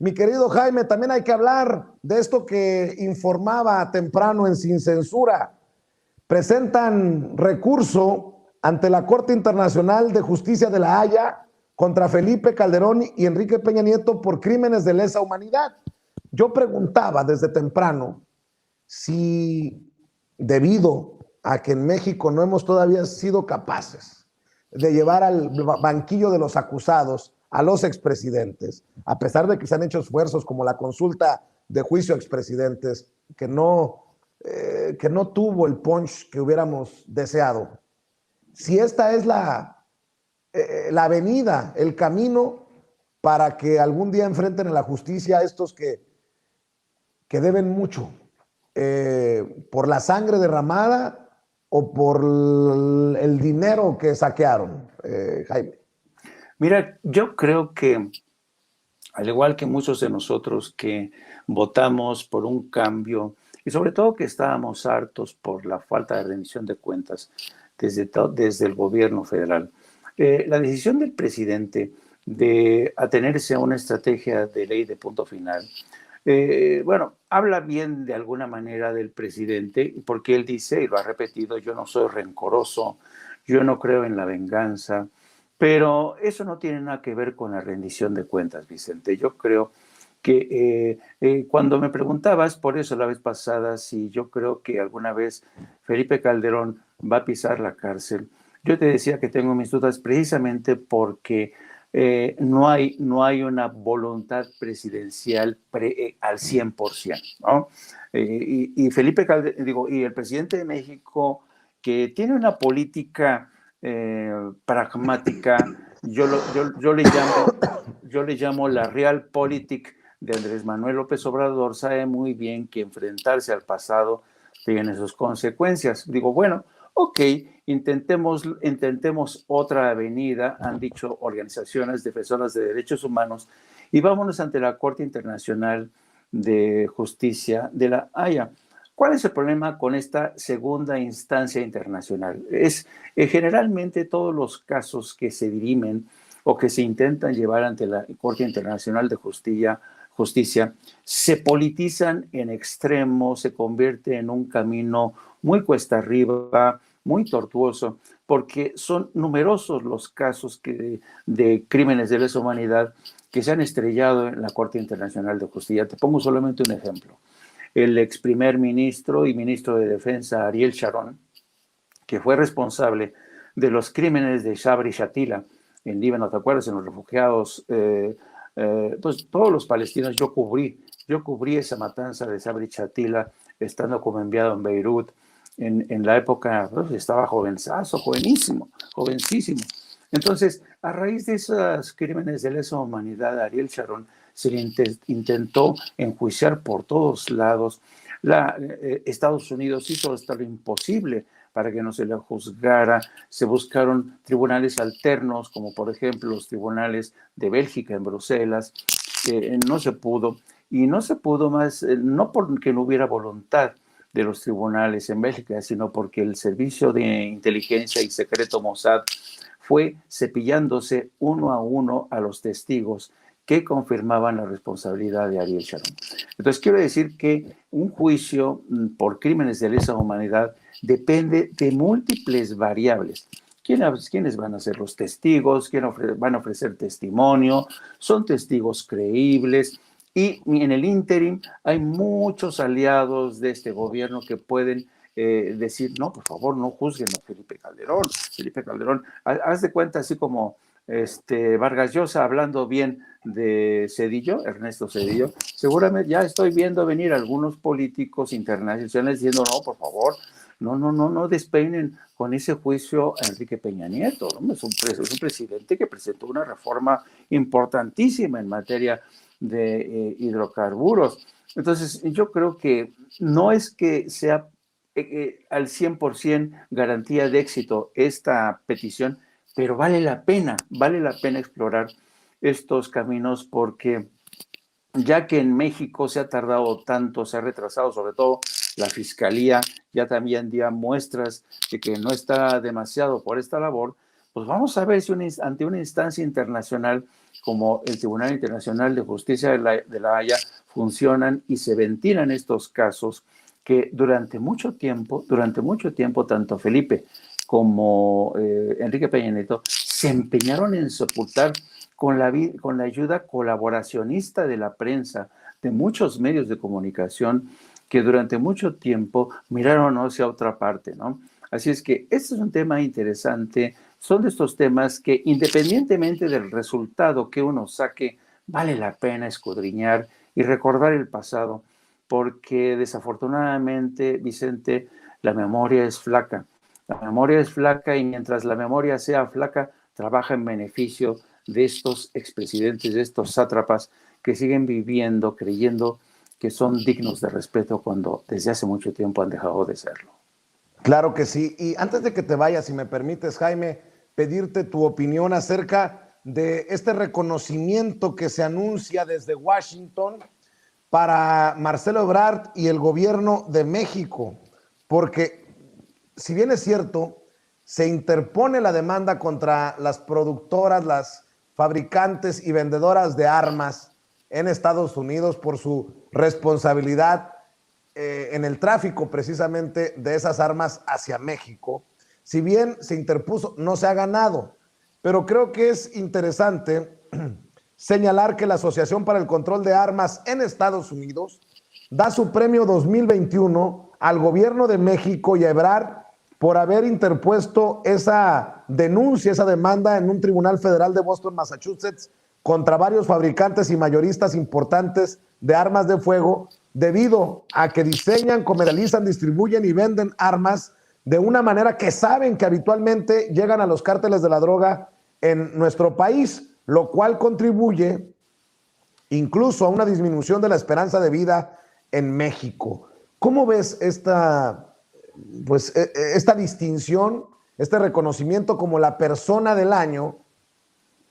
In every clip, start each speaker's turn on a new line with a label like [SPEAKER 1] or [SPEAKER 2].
[SPEAKER 1] Mi querido Jaime, también hay que hablar de esto que informaba temprano en Sin Censura. Presentan recurso ante la Corte Internacional de Justicia de La Haya contra Felipe Calderón y Enrique Peña Nieto por crímenes de lesa humanidad. Yo preguntaba desde temprano si, debido a que en México no hemos todavía sido capaces de llevar al banquillo de los acusados a los expresidentes, a pesar de que se han hecho esfuerzos como la consulta de juicio a expresidentes, que no tuvo el punch que hubiéramos deseado. Si esta es la avenida, el camino para que algún día enfrenten a la justicia a estos que deben mucho por la sangre derramada o por el dinero que saquearon, Jaime.
[SPEAKER 2] Mira, yo creo que, al igual que muchos de nosotros que votamos por un cambio y sobre todo que estábamos hartos por la falta de rendición de cuentas desde el gobierno federal, la decisión del presidente de atenerse a una estrategia de ley de punto final, bueno, habla bien de alguna manera del presidente, porque él dice, y lo ha repetido, yo no soy rencoroso, yo no creo en la venganza, pero eso no tiene nada que ver con la rendición de cuentas, Vicente. Yo creo que cuando me preguntabas, por eso la vez pasada, si yo creo que alguna vez Felipe Calderón va a pisar la cárcel, yo te decía que tengo mis dudas precisamente porque no hay una voluntad presidencial al 100%, ¿no? Y Felipe Calderón, digo, y el presidente de México, que tiene una política pragmática, yo le llamo la realpolitik de Andrés Manuel López Obrador, sabe muy bien que enfrentarse al pasado tiene sus consecuencias. Digo, bueno, ok, intentemos otra avenida, han dicho organizaciones defensoras de derechos humanos, y vámonos ante la Corte Internacional de Justicia de La Haya. ¿Cuál es el problema con esta segunda instancia internacional? Generalmente todos los casos que se dirimen o que se intentan llevar ante la Corte Internacional de Justicia se politizan en extremo, se convierte en un camino muy cuesta arriba, muy tortuoso, porque son numerosos los casos de crímenes de lesa humanidad que se han estrellado en la Corte Internacional de Justicia. Te pongo solamente un ejemplo. El ex primer ministro y ministro de Defensa, Ariel Sharon, que fue responsable de los crímenes de Sabri Shatila en Líbano, ¿te acuerdas? En los refugiados, pues todos los palestinos, yo cubrí esa matanza de Sabri Shatila estando como enviado en Beirut, en la época, pues, estaba jovencísimo. Entonces, a raíz de esos crímenes de lesa humanidad, Ariel Sharon se le intentó enjuiciar por todos lados. Estados Unidos hizo hasta lo imposible para que no se le juzgara. Se buscaron tribunales alternos, como por ejemplo los tribunales de Bélgica en Bruselas. No se pudo. Y no se pudo más, no porque no hubiera voluntad de los tribunales en Bélgica, sino porque el servicio de inteligencia y secreto Mossad fue cepillándose uno a uno a los testigos que confirmaban la responsabilidad de Ariel Sharon. Entonces, quiero decir que un juicio por crímenes de lesa humanidad depende de múltiples variables. ¿Quiénes van a ser los testigos? ¿Quiénes van a ofrecer testimonio? ¿Son testigos creíbles? Y en el ínterin hay muchos aliados de este gobierno que pueden decir, no, por favor, no juzguen a Felipe Calderón. Felipe Calderón, haz de cuenta así como Vargas Llosa hablando bien de Zedillo, Ernesto Zedillo. Seguramente ya estoy viendo venir algunos políticos internacionales diciendo, no, por favor, no despeinen con ese juicio a Enrique Peña Nieto, ¿no? Es un presidente que presentó una reforma importantísima en materia de hidrocarburos. Entonces, yo creo que no es que sea al 100% garantía de éxito esta petición, pero vale la pena explorar estos caminos porque ya que en México se ha tardado tanto, se ha retrasado, sobre todo la Fiscalía ya también dio muestras de que no está demasiado por esta labor, pues vamos a ver si ante una instancia internacional como el Tribunal Internacional de Justicia de la Haya funcionan y se ventilan estos casos que durante mucho tiempo, tanto Felipe como Enrique Peña Nieto se empeñaron en sepultar con la ayuda colaboracionista de la prensa, de muchos medios de comunicación que durante mucho tiempo miraron hacia otra parte, ¿no? Así es que este es un tema interesante, son de estos temas que independientemente del resultado que uno saque, vale la pena escudriñar y recordar el pasado, porque desafortunadamente, Vicente, la memoria es flaca. La memoria es flaca y mientras la memoria sea flaca, trabaja en beneficio de estos expresidentes, de estos sátrapas que siguen viviendo, creyendo que son dignos de respeto cuando desde hace mucho tiempo han dejado de serlo.
[SPEAKER 1] Claro que sí. Y antes de que te vayas, si me permites, Jaime, pedirte tu opinión acerca de este reconocimiento que se anuncia desde Washington para Marcelo Ebrard y el gobierno de México, porque si bien es cierto, se interpone la demanda contra las productoras, las fabricantes y vendedoras de armas en Estados Unidos por su responsabilidad en el tráfico precisamente de esas armas hacia México. Si bien se interpuso, no se ha ganado, pero creo que es interesante señalar que la Asociación para el Control de Armas en Estados Unidos da su premio 2021 al gobierno de México y a Ebrard por haber interpuesto esa denuncia, esa demanda en un tribunal federal de Boston, Massachusetts, contra varios fabricantes y mayoristas importantes de armas de fuego, debido a que diseñan, comercializan, distribuyen y venden armas de una manera que saben que habitualmente llegan a los cárteles de la droga en nuestro país, lo cual contribuye incluso a una disminución de la esperanza de vida en México. ¿Cómo ves esta distinción, este reconocimiento como la persona del año,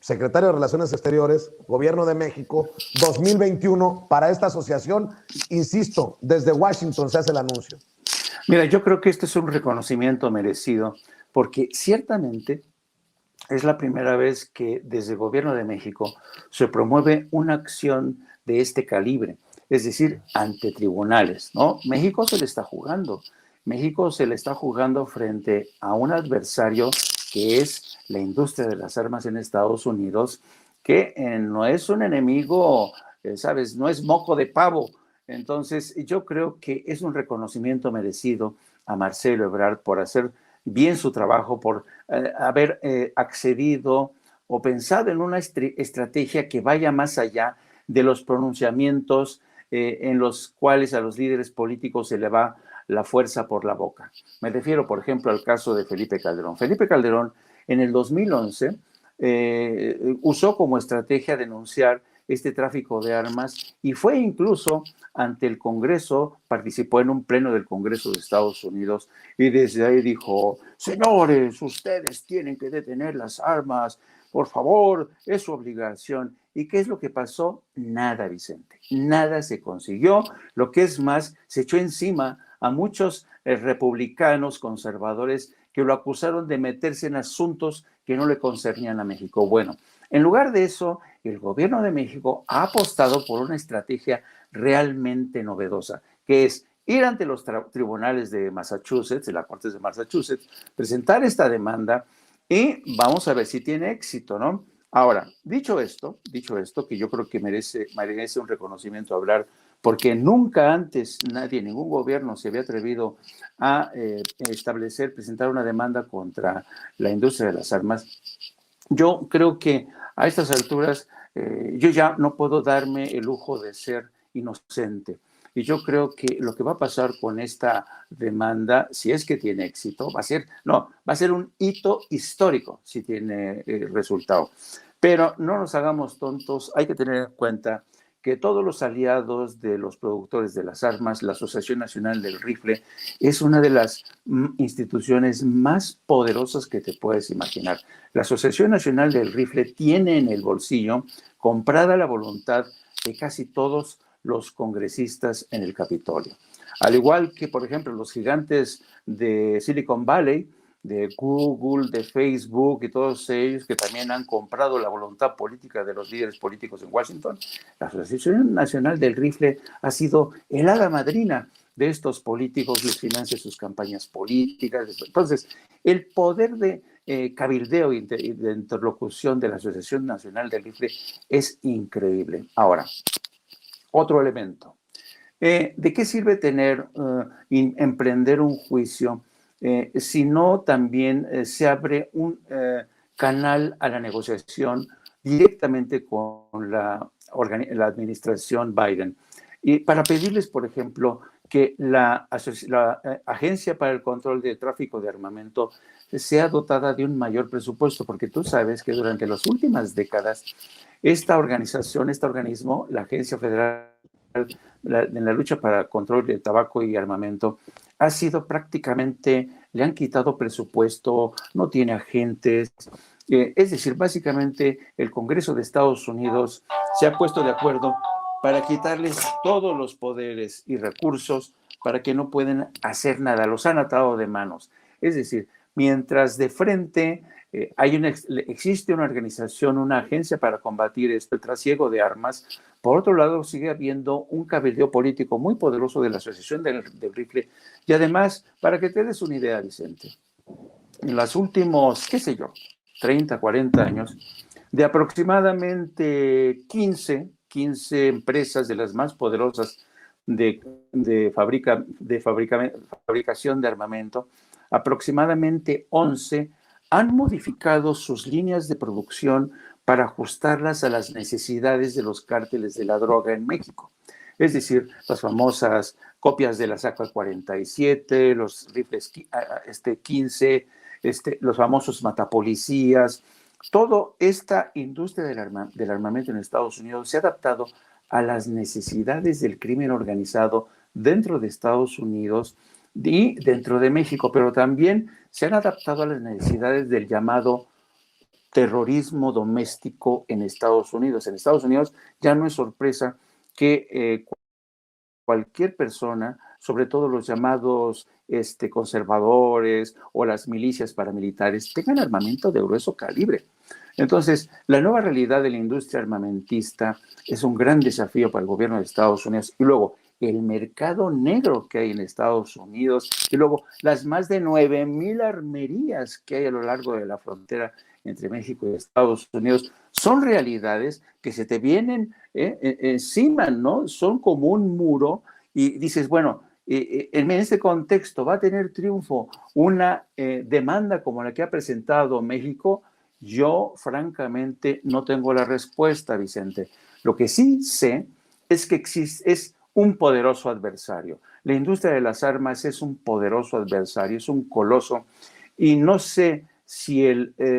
[SPEAKER 1] secretario de Relaciones Exteriores, Gobierno de México, 2021, para esta asociación? Insisto, desde Washington se hace el anuncio.
[SPEAKER 2] Mira, yo creo que este es un reconocimiento merecido, porque ciertamente es la primera vez que desde el Gobierno de México se promueve una acción de este calibre, es decir, ante tribunales, ¿no? México se le está jugando. México se le está jugando frente a un adversario que es la industria de las armas en Estados Unidos, que no es un enemigo, ¿sabes? No es moco de pavo. Entonces, yo creo que es un reconocimiento merecido a Marcelo Ebrard por hacer bien su trabajo, por haber accedido o pensado en una estrategia que vaya más allá de los pronunciamientos en los cuales a los líderes políticos se le va la fuerza por la boca. Me refiero, por ejemplo, al caso de Felipe Calderón. Felipe Calderón, en el 2011, usó como estrategia denunciar este tráfico de armas y fue incluso ante el Congreso, participó en un pleno del Congreso de Estados Unidos y desde ahí dijo: señores, ustedes tienen que detener las armas, por favor, es su obligación. ¿Y qué es lo que pasó? Nada, Vicente, nada se consiguió. Lo que es más, se echó encima a muchos republicanos conservadores que lo acusaron de meterse en asuntos que no le concernían a México. Bueno, en lugar de eso, el gobierno de México ha apostado por una estrategia realmente novedosa, que es ir ante los tribunales de Massachusetts, de las Cortes de Massachusetts, presentar esta demanda y vamos a ver si tiene éxito, ¿no? Ahora, dicho esto, que yo creo que merece un reconocimiento hablar, porque nunca antes nadie, ningún gobierno se había atrevido a presentar una demanda contra la industria de las armas. Yo creo que a estas alturas yo ya no puedo darme el lujo de ser inocente. Y yo creo que lo que va a pasar con esta demanda, si es que tiene éxito, va a ser un hito histórico si tiene resultado. Pero no nos hagamos tontos, hay que tener en cuenta que todos los aliados de los productores de las armas, la Asociación Nacional del Rifle, es una de las instituciones más poderosas que te puedes imaginar. La Asociación Nacional del Rifle tiene en el bolsillo comprada la voluntad de casi todos los congresistas en el Capitolio. Al igual que, por ejemplo, los gigantes de Silicon Valley, de Google, de Facebook y todos ellos que también han comprado la voluntad política de los líderes políticos en Washington, la Asociación Nacional del Rifle ha sido el hada madrina de estos políticos, les financia sus campañas políticas. Entonces, el poder de cabildeo y de interlocución de la Asociación Nacional del Rifle es increíble. Ahora, otro elemento. ¿De qué sirve emprender un juicio si no también se abre un canal a la negociación directamente con la administración Biden? Y para pedirles, por ejemplo, que la Agencia para el Control de Tráfico de Armamento sea dotada de un mayor presupuesto, porque tú sabes que durante las últimas décadas esta organismo, la Agencia Federal en la lucha para el control de tabaco y armamento, ha sido prácticamente, le han quitado presupuesto, no tiene agentes. Es decir, básicamente el Congreso de Estados Unidos se ha puesto de acuerdo para quitarles todos los poderes y recursos para que no puedan hacer nada, los han atado de manos. Es decir, mientras de frente existe una organización, una agencia para combatir el trasiego de armas, por otro lado sigue habiendo un cabildeo político muy poderoso de la Asociación del Rifle. Y además, para que te des una idea, Vicente, en los últimos, 30, 40 años, de aproximadamente 15 empresas de las más poderosas de fabricación de armamento, aproximadamente 11 han modificado sus líneas de producción para ajustarlas a las necesidades de los cárteles de la droga en México. Es decir, las famosas copias de la AK-47, los rifles 15, los famosos matapolicías. Toda esta industria del armamento en Estados Unidos se ha adaptado a las necesidades del crimen organizado dentro de Estados Unidos y dentro de México, pero también se han adaptado a las necesidades del llamado terrorismo doméstico en Estados Unidos. En Estados Unidos ya no es sorpresa que cualquier persona, sobre todo los llamados conservadores o las milicias paramilitares, tengan armamento de grueso calibre. Entonces, la nueva realidad de la industria armamentista es un gran desafío para el gobierno de Estados Unidos. Y luego, el mercado negro que hay en Estados Unidos, y luego las más de 9,000 armerías que hay a lo largo de la frontera entre México y Estados Unidos, son realidades que se te vienen encima, ¿no? Son como un muro y dices, bueno, en este contexto va a tener triunfo una demanda como la que ha presentado México. Yo, francamente, no tengo la respuesta, Vicente. Lo que sí sé es que es un poderoso adversario. La industria de las armas es un poderoso adversario, es un coloso, y no sé si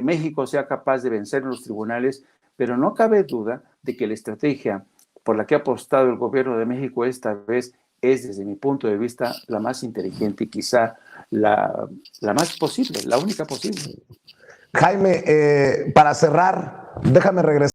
[SPEAKER 2] México sea capaz de vencer en los tribunales, pero no cabe duda de que la estrategia por la que ha apostado el gobierno de México esta vez es, desde mi punto de vista, la más inteligente y quizá la más posible, la única posible.
[SPEAKER 1] Jaime, para cerrar, déjame regresar